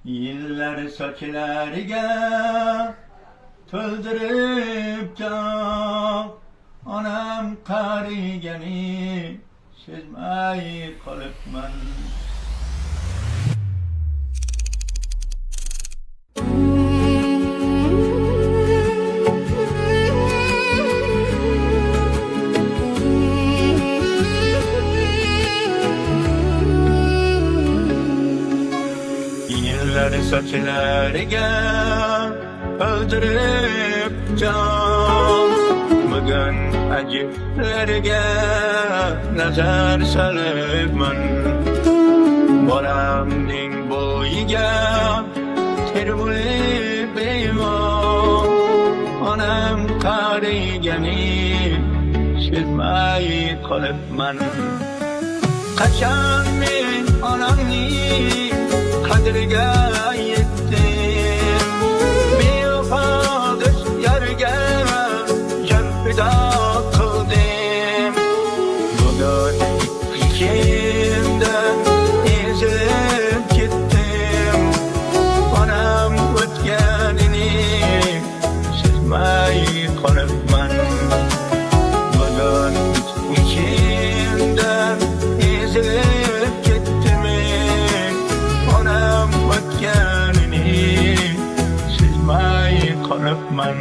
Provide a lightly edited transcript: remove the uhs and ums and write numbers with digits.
Yillar sochlariga to'ldirib jon, onam qarigani sezmay qolibman. Yillar sochlariga to'ldirib jon, bugun ajiblarga nazar solibman. Bolamning bo'yiga ter bo'lib bemor, onam qarigani sezmay qolibman. Qachon men onamning qadriga yetdim, bevafo do'stlarga jon fido qildim. Bugun ichimdan ezilib ketdim, onam o'tganini sezmay qolibman. Bugun ichimdan ezilib ketdim, o'tganini sezmay qolibman.